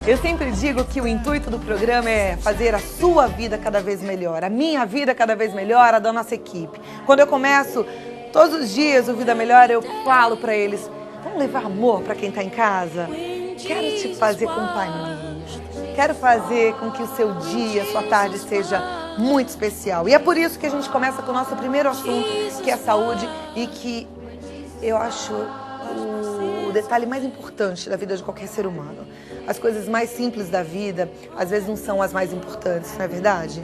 Eu sempre digo que o intuito do programa é fazer a sua vida cada vez melhor, a minha vida cada vez melhor, a da nossa equipe. Quando eu começo todos os dias o Vida Melhor, eu falo para eles, vamos levar amor para quem está em casa? Quero te fazer companhia, quero fazer com que o seu dia, a sua tarde seja muito especial. E é por isso que a gente começa com o nosso primeiro assunto, que é a saúde, e que eu acho o detalhe mais importante da vida de qualquer ser humano. As coisas mais simples da vida, às vezes não são as mais importantes, não é verdade?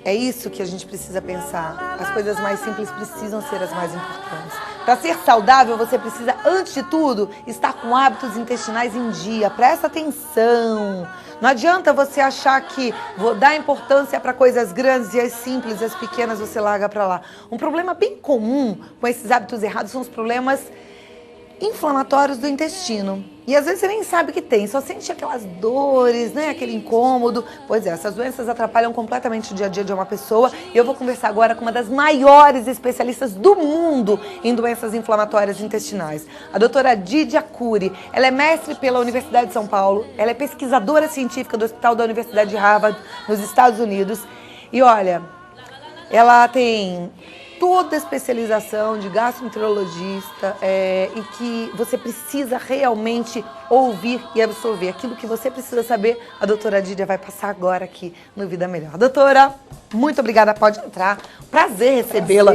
É isso que a gente precisa pensar. As coisas mais simples precisam ser as mais importantes. Para ser saudável, você precisa, antes de tudo, estar com hábitos intestinais em dia. Presta atenção. Não adianta você achar que vou dar importância para coisas grandes e as simples, as pequenas, você larga para lá. Um problema bem comum com esses hábitos errados são os problemas inflamatórios do intestino. E às vezes você nem sabe que tem, só sente aquelas dores, né? Aquele incômodo. Pois é, essas doenças atrapalham completamente o dia a dia de uma pessoa. E eu vou conversar agora com uma das maiores especialistas do mundo em doenças inflamatórias intestinais, a doutora Didia Curi. Ela é mestre pela Universidade de São Paulo, ela é pesquisadora científica do Hospital da Universidade de Harvard, nos Estados Unidos. E olha, ela tem toda a especialização de gastroenterologista e que você precisa realmente ouvir e absorver. Aquilo que você precisa saber, a doutora Didia vai passar agora aqui no Vida Melhor. Doutora, muito obrigada, pode entrar. Prazer recebê-la.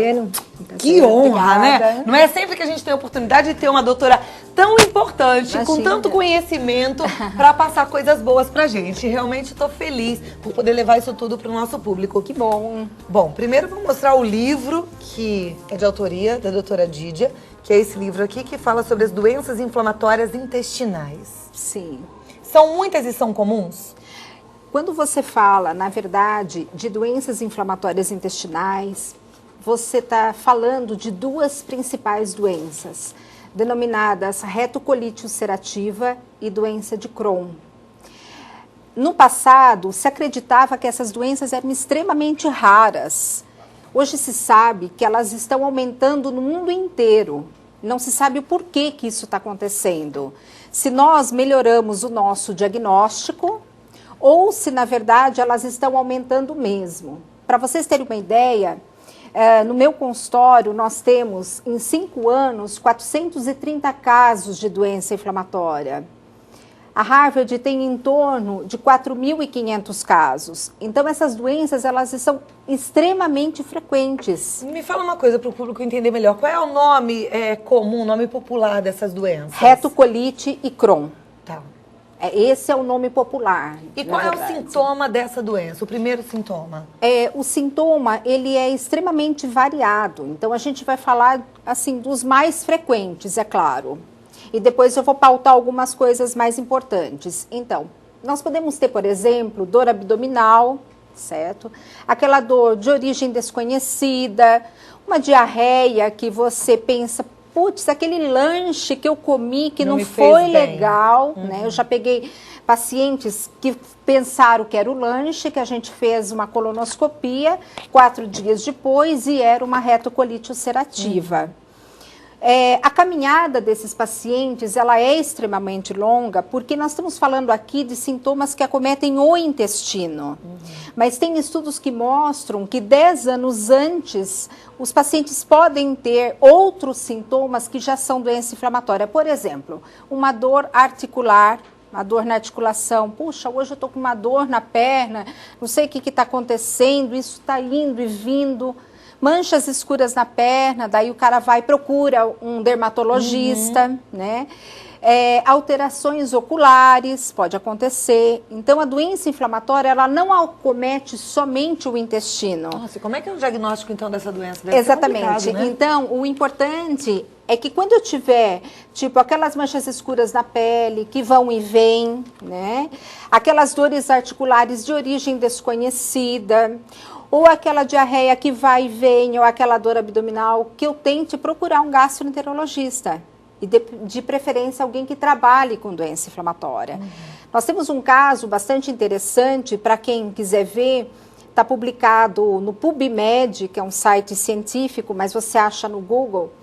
Que honra, obrigada, né? Não é sempre que a gente tem a oportunidade de ter uma doutora tão importante, imagina, com tanto conhecimento, para passar coisas boas pra gente. Realmente estou feliz por poder levar isso tudo pro nosso público. Que bom. Bom, primeiro vou mostrar o livro, que é de autoria da doutora Didia, que é esse livro aqui, que fala sobre as doenças inflamatórias intestinais. Sim. São muitas e são comuns? Quando você fala, na verdade, de doenças inflamatórias intestinais, você está falando de duas principais doenças, denominadas retocolite ulcerativa e doença de Crohn. No passado, se acreditava que essas doenças eram extremamente raras. Hoje se sabe que elas estão aumentando no mundo inteiro. Não se sabe o porquê que isso está acontecendo. Se nós melhoramos o nosso diagnóstico ou se, na verdade, elas estão aumentando mesmo. Para vocês terem uma ideia, no meu consultório nós temos, em 5 anos, 430 casos de doença inflamatória. A Harvard tem em torno de 4.500 casos. Então, essas doenças, elas são extremamente frequentes. Me fala uma coisa para o público entender melhor. Qual é o nome comum, o nome popular dessas doenças? Retocolite e Crohn. Tá. Esse é o nome popular. E qual é o sintoma dessa doença, o primeiro sintoma? O sintoma, ele é extremamente variado. Então, a gente vai falar, assim, dos mais frequentes, é claro. E depois eu vou pautar algumas coisas mais importantes. Então, nós podemos ter, por exemplo, dor abdominal, certo? Aquela dor de origem desconhecida, uma diarreia que você pensa, putz, aquele lanche que eu comi que não foi legal, né? Eu já peguei pacientes que pensaram que era o lanche, que a gente fez uma colonoscopia 4 dias depois e era uma retocolite ulcerativa. A caminhada desses pacientes, ela é extremamente longa, porque nós estamos falando aqui de sintomas que acometem o intestino. Mas tem estudos que mostram que 10 anos antes, os pacientes podem ter outros sintomas que já são doença inflamatória. Por exemplo, uma dor articular, uma dor na articulação. Puxa, hoje eu estou com uma dor na perna, não sei o que está acontecendo, isso está indo e vindo. Manchas escuras na perna, daí o cara vai e procura um dermatologista, né? Alterações oculares, pode acontecer. Então, a doença inflamatória, ela não acomete somente o intestino. Nossa, como é que é o diagnóstico, então, dessa doença? Deve Exatamente. Né? Então, o importante é que quando eu tiver, tipo, aquelas manchas escuras na pele, que vão e vêm, né? Aquelas dores articulares de origem desconhecida, ou aquela diarreia que vai e vem, ou aquela dor abdominal, que eu tente procurar um gastroenterologista. E de preferência alguém que trabalhe com doença inflamatória. Nós temos um caso bastante interessante, para quem quiser ver, está publicado no PubMed, que é um site científico, mas você acha no Google,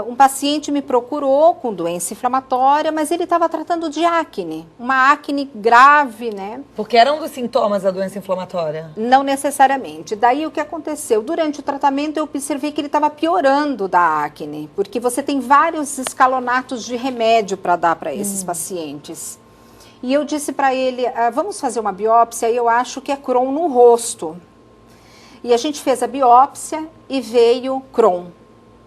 Um paciente me procurou com doença inflamatória, mas ele estava tratando de acne, uma acne grave, né? Porque era um dos sintomas da doença inflamatória? Não necessariamente. Daí o que aconteceu? Durante o tratamento eu observei que ele estava piorando da acne, porque você tem vários escalonatos de remédio para dar para esses pacientes. E eu disse para ele, vamos fazer uma biópsia, e eu acho que é Crohn no rosto. E a gente fez a biópsia e veio Crohn.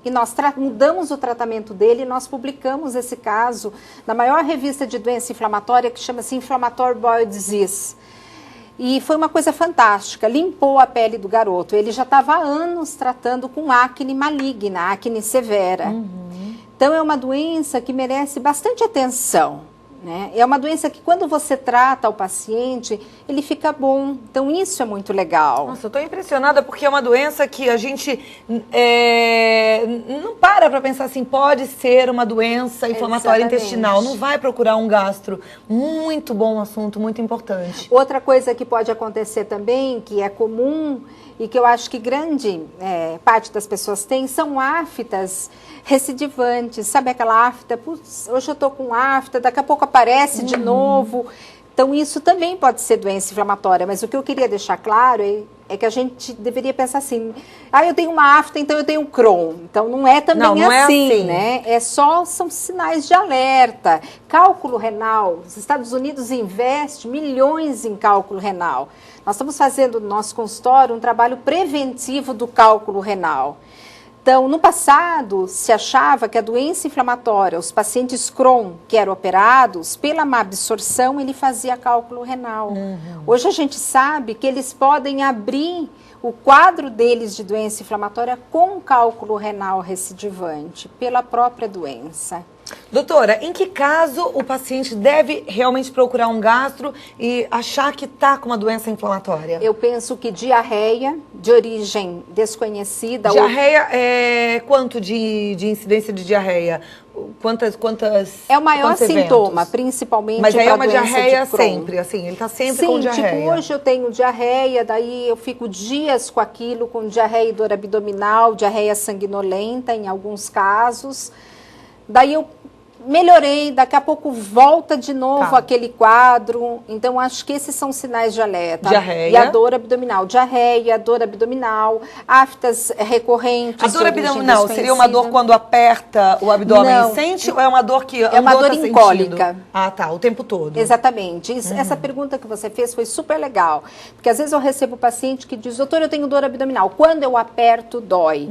E nós mudamos o tratamento dele e nós publicamos esse caso na maior revista de doença inflamatória, que chama-se Inflammatory Bowel Disease. E foi uma coisa fantástica, limpou a pele do garoto. Ele já estava há anos tratando com acne maligna, acne severa. Então é uma doença que merece bastante atenção. Né? É uma doença que quando você trata o paciente, ele fica bom. Então isso é muito legal. Nossa, eu estou impressionada porque é uma doença que a gente não para pensar assim, pode ser uma doença inflamatória intestinal. Não vai procurar um gastro. Muito bom assunto, muito importante. Outra coisa que pode acontecer também, que é comum e que eu acho que grande parte das pessoas tem, são aftas recidivantes. Sabe aquela afta? Putz, hoje eu estou com afta, daqui a pouco aparece de novo. Então isso também pode ser doença inflamatória, mas o que eu queria deixar claro é que a gente deveria pensar assim, eu tenho uma afta, então eu tenho Crohn. Então não é também não assim, é assim, né? São sinais de alerta. Cálculo renal, os Estados Unidos investem milhões em cálculo renal. Nós estamos fazendo no nosso consultório um trabalho preventivo do cálculo renal. Então, no passado, se achava que a doença inflamatória, os pacientes Crohn que eram operados, pela má absorção, ele fazia cálculo renal. Hoje a gente sabe que eles podem abrir o quadro deles de doença inflamatória com cálculo renal recidivante, pela própria doença. Doutora, em que caso o paciente deve realmente procurar um gastro e achar que está com uma doença inflamatória? Eu penso que diarreia de origem desconhecida... Diarreia, quanto de incidência de diarreia? Quantas é o maior sintoma, eventos? principalmente. Mas aí é uma doença diarreia de Crohn. sempre, assim, ele está sempre com diarreia. Tipo, hoje eu tenho diarreia, daí eu fico dias com aquilo, com diarreia e dor abdominal, diarreia sanguinolenta em alguns casos. Daí eu melhorei, daqui a pouco volta de novo aquele quadro. Então, acho que esses são sinais de alerta. Diarreia. E a dor abdominal. Diarreia, dor abdominal, aftas recorrentes. A dor abdominal seria uma dor quando aperta o abdômen e sente? Ou é uma dor que é uma dor incólica. Ah, tá, o tempo todo. Exatamente. Essa pergunta que você fez foi super legal. Porque às vezes eu recebo paciente que diz, doutor, eu tenho dor abdominal. Quando eu aperto, dói.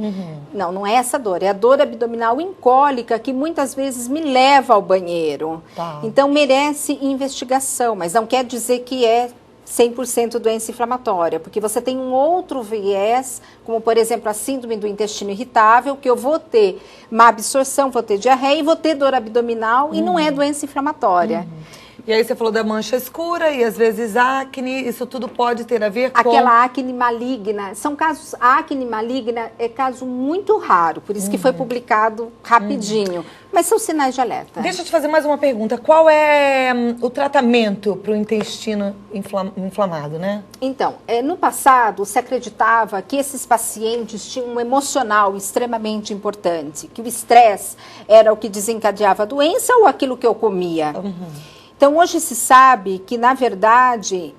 Não, não é essa dor. É a dor abdominal incólica que muitas vezes me leva ao banheiro. Então merece investigação, mas não quer dizer que é 100% doença inflamatória, porque você tem um outro viés, como por exemplo a síndrome do intestino irritável, que eu vou ter má absorção, vou ter diarreia e vou ter dor abdominal e não é doença inflamatória. E aí você falou da mancha escura e às vezes acne, isso tudo pode ter a ver com... Aquela acne maligna, são casos, a acne maligna é caso muito raro, por isso que foi publicado rapidinho, mas são sinais de alerta. Deixa eu te fazer mais uma pergunta, qual é o tratamento para o intestino inflamado, né? Então, no passado se acreditava que esses pacientes tinham um emocional extremamente importante, que o estresse era o que desencadeava a doença ou aquilo que eu comia. Então, hoje se sabe que, na verdade,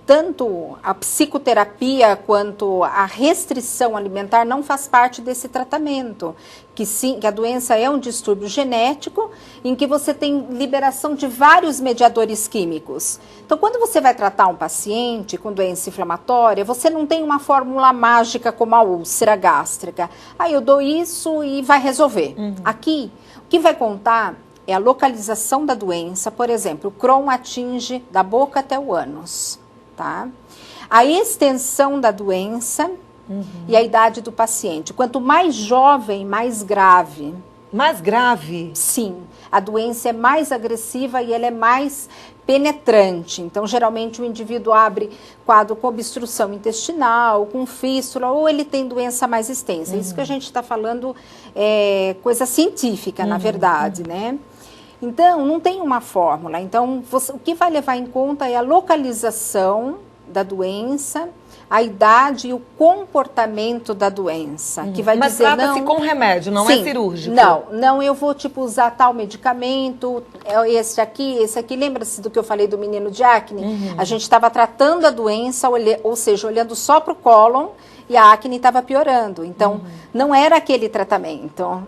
tanto a psicoterapia quanto a restrição alimentar não faz parte desse tratamento. Que sim, que a doença é um distúrbio genético em que você tem liberação de vários mediadores químicos. Então, quando você vai tratar um paciente com doença inflamatória, você não tem uma fórmula mágica como a úlcera gástrica. Eu dou isso e vai resolver. Aqui, o que vai contar é a localização da doença. Por exemplo, o Crohn atinge da boca até o ânus, tá? A extensão da doença e a idade do paciente. Quanto mais jovem, mais grave. Mais grave? Sim. A doença é mais agressiva e ela é mais penetrante. Então, geralmente, o indivíduo abre quadro com obstrução intestinal, com fístula, ou ele tem doença mais extensa. Isso que a gente está falando é coisa científica, na verdade, né? Então, não tem uma fórmula. Então, o que vai levar em conta é a localização da doença, a idade e o comportamento da doença, que vai Mas dizer trata-se com remédio, não é cirúrgico? Não, eu vou usar tal medicamento, esse aqui, lembra-se do que eu falei do menino de acne? A gente estava tratando a doença, ou seja, olhando só para o cólon, e a acne estava piorando. Então, não era aquele tratamento,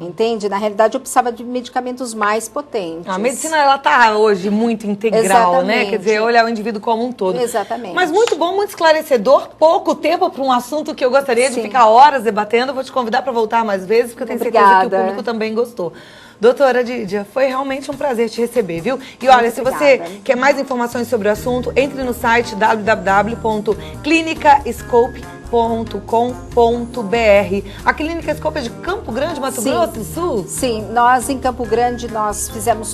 entende? Na realidade, eu precisava de medicamentos mais potentes. A medicina, ela está hoje muito integral, Exatamente. né? Quer dizer, olhar o indivíduo como um todo. Exatamente. Mas muito bom, muito esclarecedor, pouco tempo para um assunto que eu gostaria de ficar horas debatendo. Eu vou te convidar para voltar mais vezes, porque eu tenho certeza que o público também gostou. Doutora Didia, foi realmente um prazer te receber, viu? E olha, se você quer mais informações sobre o assunto, entre no site www.clinicascope.com.br. A Clínica Scope é de Campo Grande, Mato Grosso do Sul? Sim, nós em Campo Grande,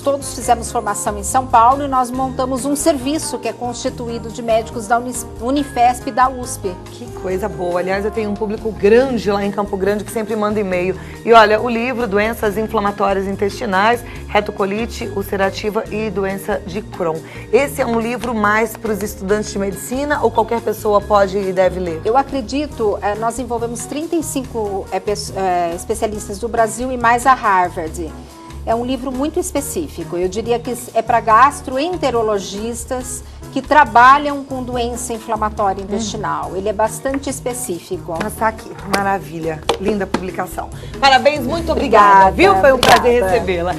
todos fizemos formação em São Paulo e nós montamos um serviço que é constituído de médicos da Unifesp e da USP. Que coisa boa. Aliás, eu tenho um público grande lá em Campo Grande que sempre manda e-mail. E olha, o livro Doenças Inflamatórias Intestinais, Retocolite ulcerativa e Doença de Crohn. Esse é um livro mais para os estudantes de medicina ou qualquer pessoa pode e deve ler? Eu acredito, nós envolvemos 35 especialistas do Brasil e mais a Harvard. É um livro muito específico, eu diria que é para gastroenterologistas que trabalham com doença inflamatória intestinal. Ele é bastante específico. Mas tá aqui, maravilha, linda publicação. Parabéns, muito obrigada, viu? Foi um prazer recebê-la.